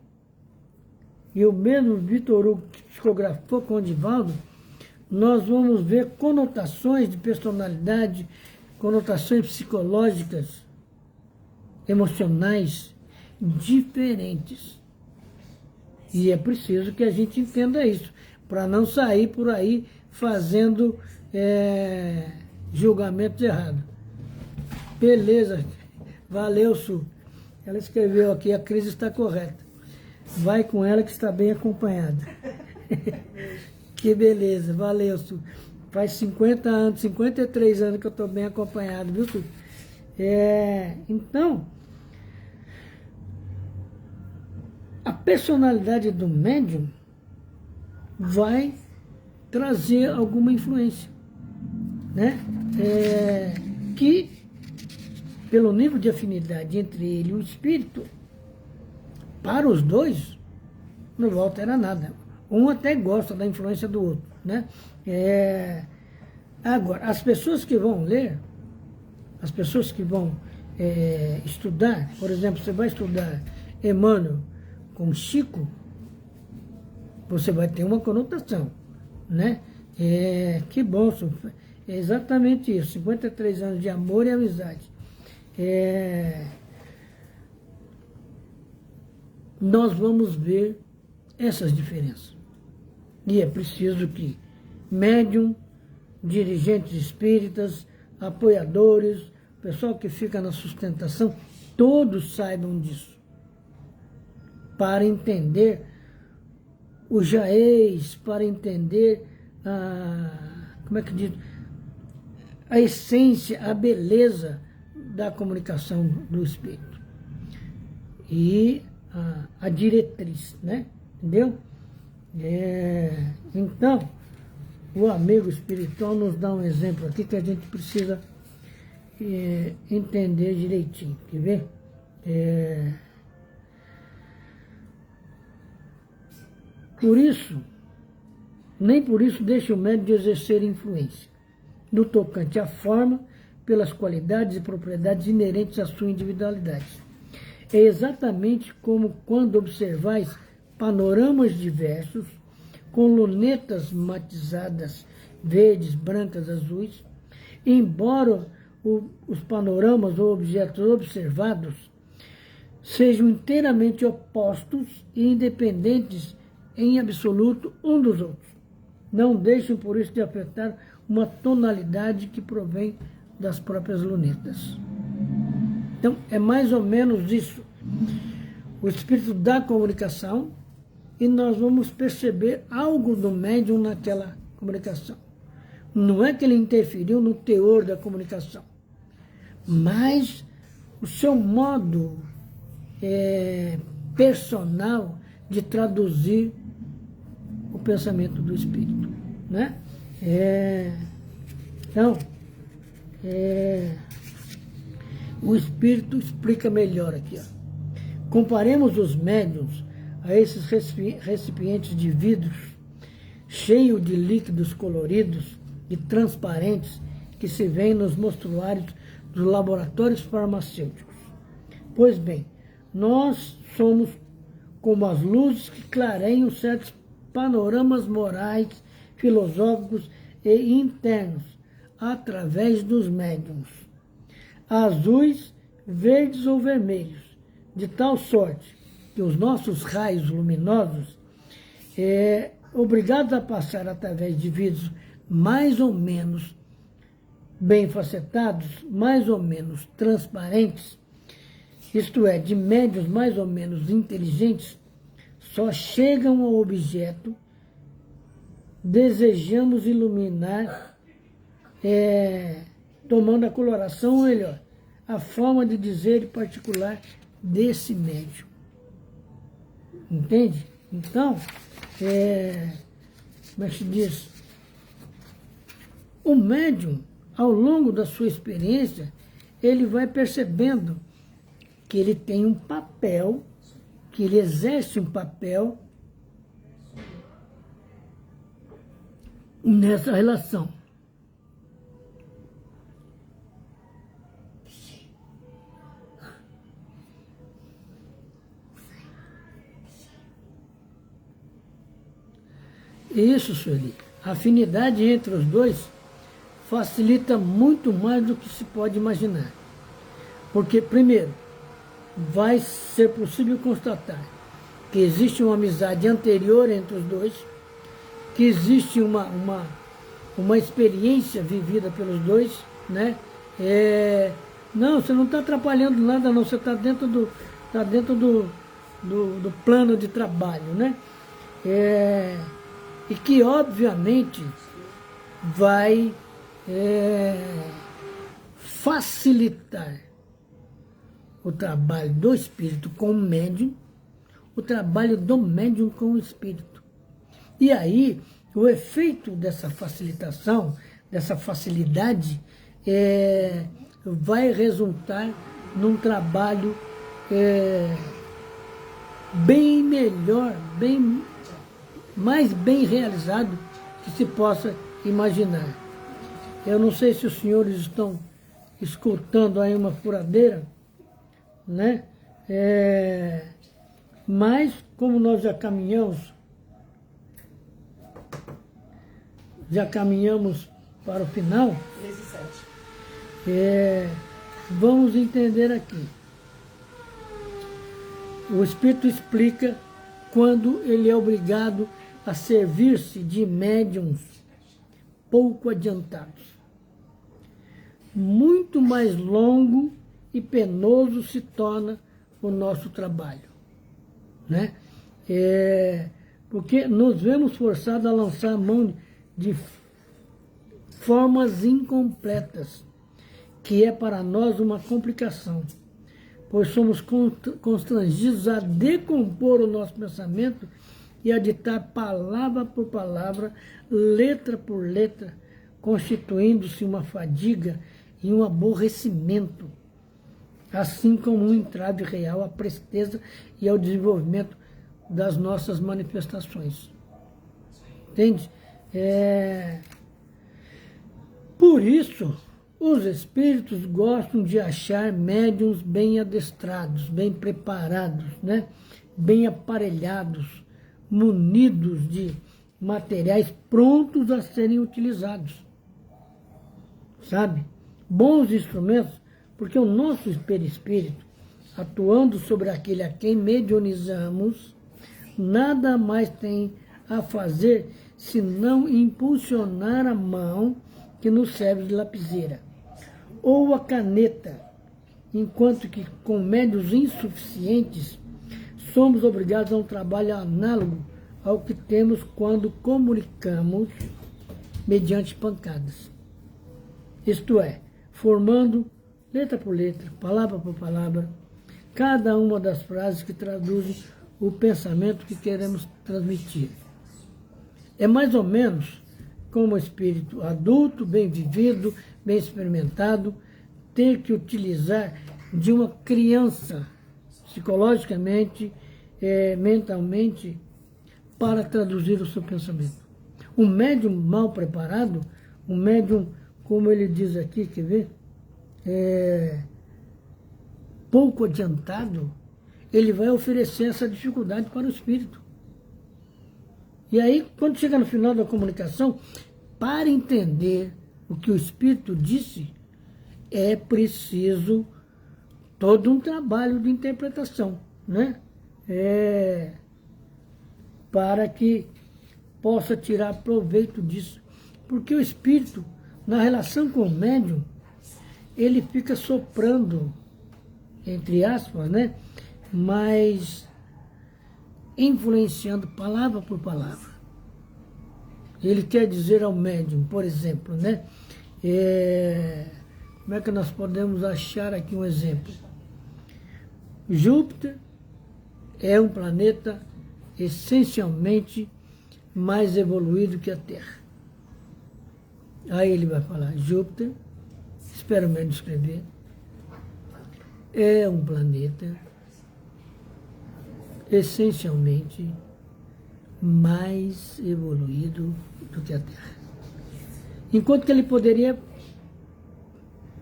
e o mesmo Vitor Hugo que psicografou com o Divaldo, nós vamos ver conotações de personalidade, conotações psicológicas, emocionais, diferentes. E é preciso que a gente entenda isso, para não sair por aí fazendo julgamentos errados. Beleza, valeu, Su. Ela escreveu aqui, a crise está correta. Vai com ela que está bem acompanhada. Que beleza, valeu, Su. Faz 50 anos, 53 anos que eu estou bem acompanhado, viu, Su? Então, a personalidade do médium vai trazer alguma influência, né? Que, pelo nível de afinidade entre ele e o espírito, para os dois, não altera nada. Um até gosta da influência do outro, né? Agora, as pessoas que vão ler, as pessoas que vão estudar, por exemplo, você vai estudar Emmanuel com Chico, você vai ter uma conotação, né? Que bom, é exatamente isso, 53 anos de amor e amizade. Nós vamos ver essas diferenças. E é preciso que médium, dirigentes espíritas, apoiadores, pessoal que fica na sustentação, todos saibam disso. para entender o jaez, para entender como é que diz, a essência, a beleza da comunicação do Espírito. E a diretriz, né? Entendeu? Então, o amigo espiritual nos dá um exemplo aqui que a gente precisa entender direitinho. Quer ver? Por isso, nem por isso deixa o médium de exercer influência no tocante à forma, pelas qualidades e propriedades inerentes à sua individualidade. É exatamente como quando observais panoramas diversos, com lunetas matizadas, verdes, brancas, azuis, embora os panoramas ou objetos observados sejam inteiramente opostos e independentes em absoluto um dos outros. Não deixem por isso de afetar uma tonalidade que provém das próprias lunetas. Então, é mais ou menos isso. O espírito da comunicação, e nós vamos perceber algo do médium naquela comunicação. Não é que ele interferiu no teor da comunicação, mas o seu modo personal de traduzir o pensamento do espírito, né? Então, o espírito explica melhor aqui, ó. Comparemos os médiuns a esses recipientes de vidros cheios de líquidos coloridos e transparentes que se vêem nos mostruários dos laboratórios farmacêuticos. Pois bem, nós somos como as luzes que clareiam certos panoramas morais, filosóficos e internos através dos médiuns, azuis, verdes ou vermelhos, de tal sorte que os nossos raios luminosos, obrigados a passar através de vidros mais ou menos bem facetados, mais ou menos transparentes, isto é, de médios mais ou menos inteligentes, só chegam ao objeto desejamos iluminar, tomando a coloração, ou melhor, a forma de dizer particular desse médium. Entende? Então, como é que se diz? O médium, ao longo da sua experiência, ele vai percebendo que ele tem um papel, que ele exerce um papel nessa relação. Isso, Sueli. A afinidade entre os dois facilita muito mais do que se pode imaginar. Porque, primeiro, vai ser possível constatar que existe uma amizade anterior entre os dois, que existe uma experiência vivida pelos dois, né? Não, você não está atrapalhando nada, não, você está dentro do plano de trabalho, né? E que, obviamente, vai facilitar o trabalho do espírito com o médium, o trabalho do médium com o espírito. E aí, o efeito dessa facilitação, dessa facilidade, vai resultar num trabalho bem melhor, mais bem realizado que se possa imaginar. Eu não sei se os senhores estão escutando aí uma furadeira, né? Mas, como nós já caminhamos para o final, 13:07. Vamos entender aqui. O Espírito explica quando ele é obrigado a servir-se de médiuns pouco adiantados. Muito mais longo e penoso se torna o nosso trabalho. né? Porque nos vemos forçados a lançar a mão de formas incompletas, que é para nós uma complicação, pois somos constrangidos a decompor o nosso pensamento e a ditar palavra por palavra, letra por letra, constituindo-se uma fadiga e um aborrecimento, assim como um entrave real à presteza e ao desenvolvimento das nossas manifestações. Entende? Por isso, os espíritos gostam de achar médiuns bem adestrados, bem preparados, né? Bem aparelhados, munidos de materiais prontos a serem utilizados. Sabe? Bons instrumentos, porque o nosso perispírito, atuando sobre aquele a quem mediunizamos, nada mais tem a fazer senão impulsionar a mão que nos serve de lapiseira, ou a caneta, enquanto que com médios insuficientes somos obrigados a um trabalho análogo ao que temos quando comunicamos mediante pancadas. Isto é, formando, letra por letra, palavra por palavra, cada uma das frases que traduzem o pensamento que queremos transmitir. É mais ou menos como o espírito adulto, bem vivido, bem experimentado, ter que utilizar de uma criança, psicologicamente, mentalmente, para traduzir o seu pensamento. Um médium mal preparado, um médium, como ele diz aqui, quer ver? Pouco adiantado, ele vai oferecer essa dificuldade para o espírito. E aí, quando chega no final da comunicação, para entender o que o espírito disse, é preciso todo um trabalho de interpretação, né? Para que possa tirar proveito disso. Porque o espírito, na relação com o médium, ele fica soprando, entre aspas, né? Mas influenciando palavra por palavra. Ele quer dizer ao médium, por exemplo, né? Como é que nós podemos achar aqui um exemplo? Júpiter é um planeta essencialmente mais evoluído que a Terra. Aí ele vai falar, Júpiter, espero me descrever, é um planeta essencialmente mais evoluído do que a Terra. Enquanto que ele poderia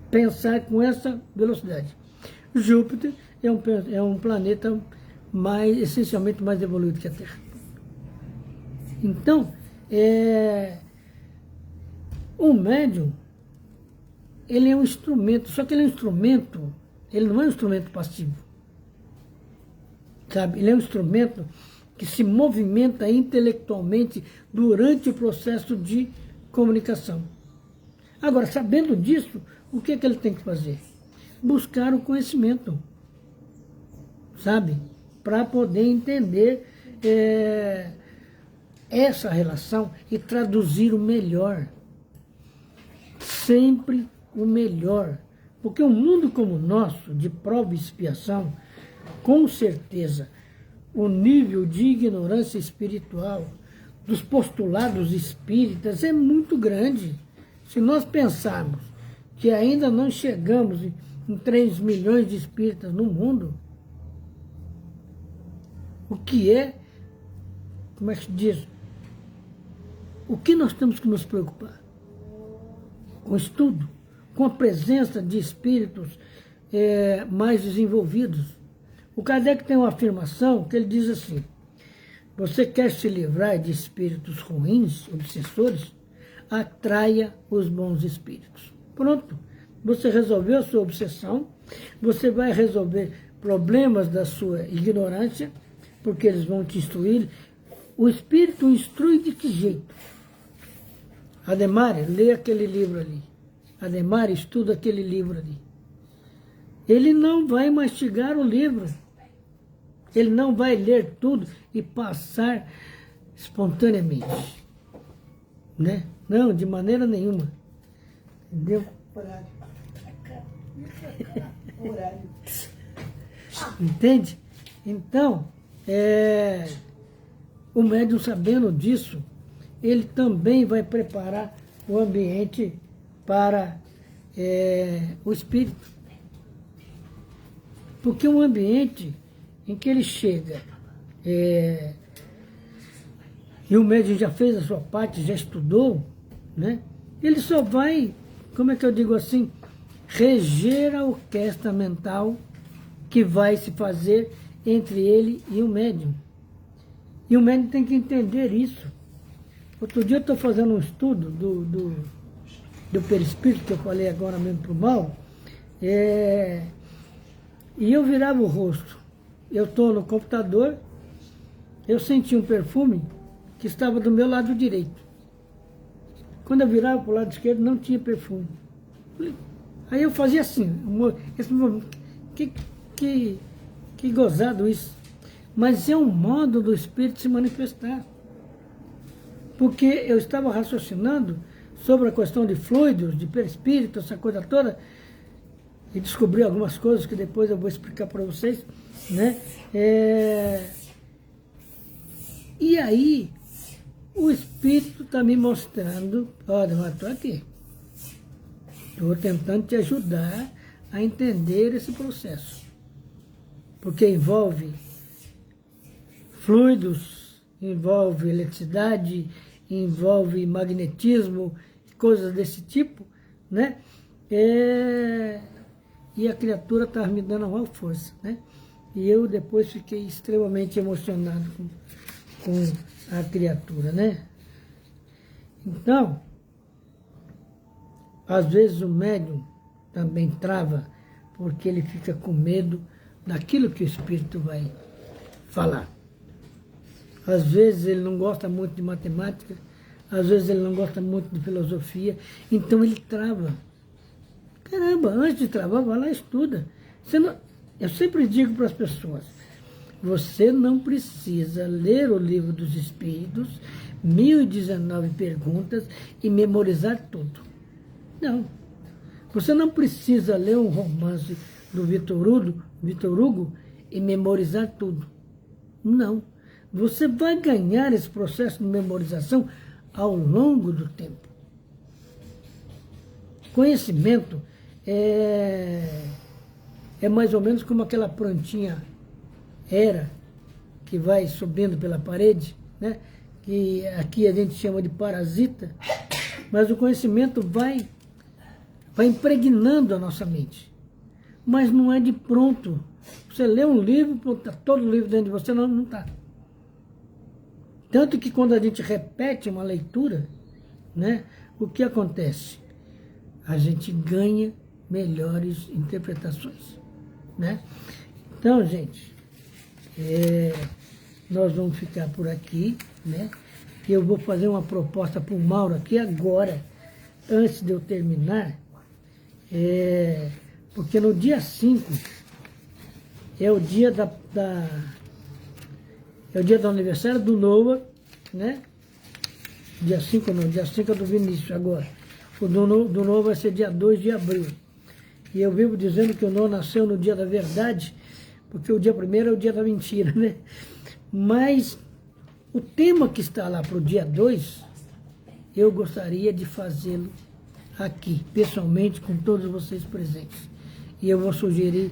pensar com essa velocidade. Júpiter é um planeta essencialmente mais evoluído que a Terra. Então, o médium, ele é um instrumento, só que ele é um instrumento, ele não é um instrumento passivo. Sabe? Ele é um instrumento que se movimenta intelectualmente durante o processo de comunicação. Agora, sabendo disso, o que é que ele tem que fazer? Buscar o conhecimento, sabe? Para poder entender essa relação e traduzir o melhor. Sempre o melhor. Porque um mundo como o nosso, de prova e expiação, com certeza, o nível de ignorância espiritual dos postulados espíritas é muito grande. Se nós pensarmos que ainda não chegamos em 3 milhões de espíritas no mundo, o que como é que se diz? O que nós temos que nos preocupar? Com o estudo, com a presença de espíritos mais desenvolvidos. O Kardec tem uma afirmação que ele diz assim, você quer se livrar de espíritos ruins, obsessores? Atraia os bons espíritos. Pronto, você resolveu a sua obsessão, você vai resolver problemas da sua ignorância, porque eles vão te instruir. O espírito instrui de que jeito? Ademar, lê aquele livro ali. Ademar, estuda aquele livro ali. Ele não vai mastigar o livro. Ele não vai ler tudo e passar espontaneamente. Né? Não, de maneira nenhuma. Entendeu? Horário. Horário. Entende? Então, o médium sabendo disso, ele também vai preparar o ambiente para o espírito. Porque um ambiente em que ele chega e o médium já fez a sua parte, já estudou, né? Ele só vai, como é que eu digo assim, reger a orquestra mental que vai se fazer entre ele e o médium. E o médium tem que entender isso. Outro dia eu estou fazendo um estudo do perispírito, que eu falei agora mesmo para o mal, e eu virava o rosto. Eu estou no computador, eu senti um perfume que estava do meu lado direito. Quando eu virava para o lado esquerdo, não tinha perfume. Aí eu fazia assim, que gozado isso. Mas é um modo do espírito se manifestar. Porque eu estava raciocinando sobre a questão de fluidos, de perispírito, essa coisa toda, e descobri algumas coisas que depois eu vou explicar para vocês, né? E aí, o espírito está me mostrando, olha, eu estou aqui. Estou tentando te ajudar a entender esse processo. Porque envolve fluidos, envolve eletricidade, envolve magnetismo, coisas desse tipo, né? E a criatura estava me dando uma força, né? E eu depois fiquei extremamente emocionado com a criatura, né? Então, às vezes o médium também trava, porque ele fica com medo daquilo que o espírito vai falar. Às vezes ele não gosta muito de matemática, às vezes ele não gosta muito de filosofia, então ele trava. Caramba, antes de travar, vai lá e estuda. Eu sempre digo para as pessoas, você não precisa ler o livro dos Espíritos, 1019 perguntas e memorizar tudo. Não. Você não precisa ler um romance do Victor Hugo e memorizar tudo. Não. Você vai ganhar esse processo de memorização ao longo do tempo. Conhecimento é mais ou menos como aquela plantinha que vai subindo pela parede, né? Que aqui a gente chama de parasita, mas o conhecimento vai impregnando a nossa mente. Mas não é de pronto. Você lê um livro, está todo o livro dentro de você, não está. Tanto que quando a gente repete uma leitura, né, o que acontece? A gente ganha melhores interpretações, né? Então, gente, nós vamos ficar por aqui, né? E eu vou fazer uma proposta para o Mauro aqui agora, antes de eu terminar, porque no dia 5 é o dia é o dia do aniversário do Noah, né? Dia 5 não, dia 5 é do Vinícius agora. O do Noah vai ser dia 2 de abril. E eu vivo dizendo que o Noah nasceu no dia da verdade, porque o dia 1º é o dia da mentira, né? Mas o tema que está lá para o dia 2, eu gostaria de fazê-lo aqui, pessoalmente, com todos vocês presentes. E eu vou sugerir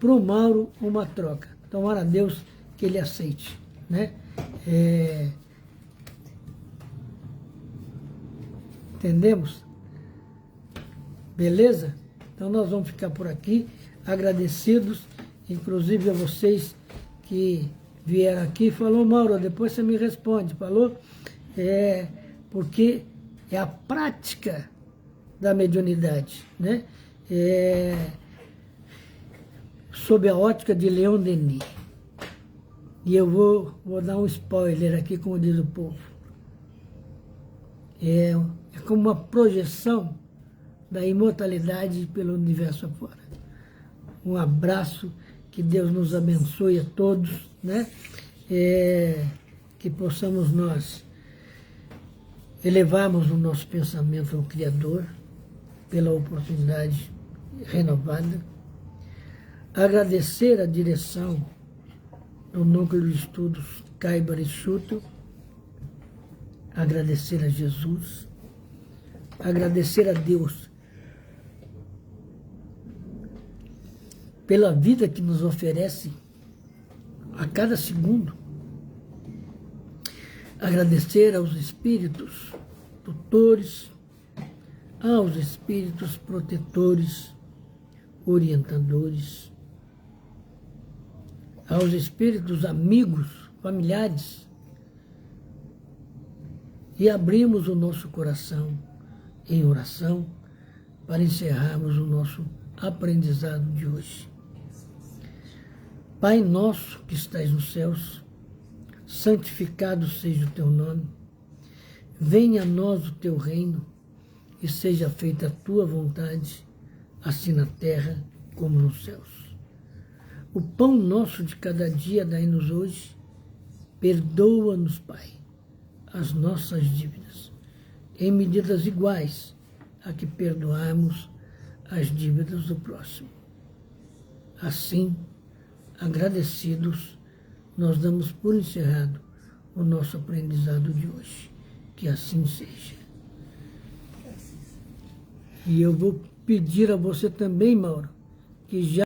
para o Mauro uma troca. Tomara a Deus que ele aceite, né? Entendemos? Beleza? Então nós vamos ficar por aqui, agradecidos, inclusive a vocês que vieram aqui. Falou, Mauro, depois você me responde. Falou? Porque é a prática da mediunidade, né? Sob a ótica de Leon Denis. E eu vou dar um spoiler aqui, como diz o povo. É como uma projeção da imortalidade pelo universo afora. Um abraço, Que Deus nos abençoe a todos, né? Que possamos nós elevarmos o nosso pensamento ao Criador pela oportunidade renovada, agradecer a direção do Núcleo de Estudos Caibar e Schutel, agradecer a Jesus, agradecer a Deus pela vida que nos oferece a cada segundo, agradecer aos espíritos tutores, aos espíritos protetores, orientadores, aos espíritos amigos, familiares, e abrimos o nosso coração em oração para encerrarmos o nosso aprendizado de hoje. Pai nosso que estais nos céus, santificado seja o teu nome, venha a nós o teu reino e seja feita a tua vontade, assim na terra como nos céus. O pão nosso de cada dia dai-nos hoje, perdoa-nos, Pai, as nossas dívidas, em medidas iguais a que perdoarmos as dívidas do próximo. Assim, agradecidos, nós damos por encerrado o nosso aprendizado de hoje. Que assim seja. E eu vou pedir a você também, Mauro, que já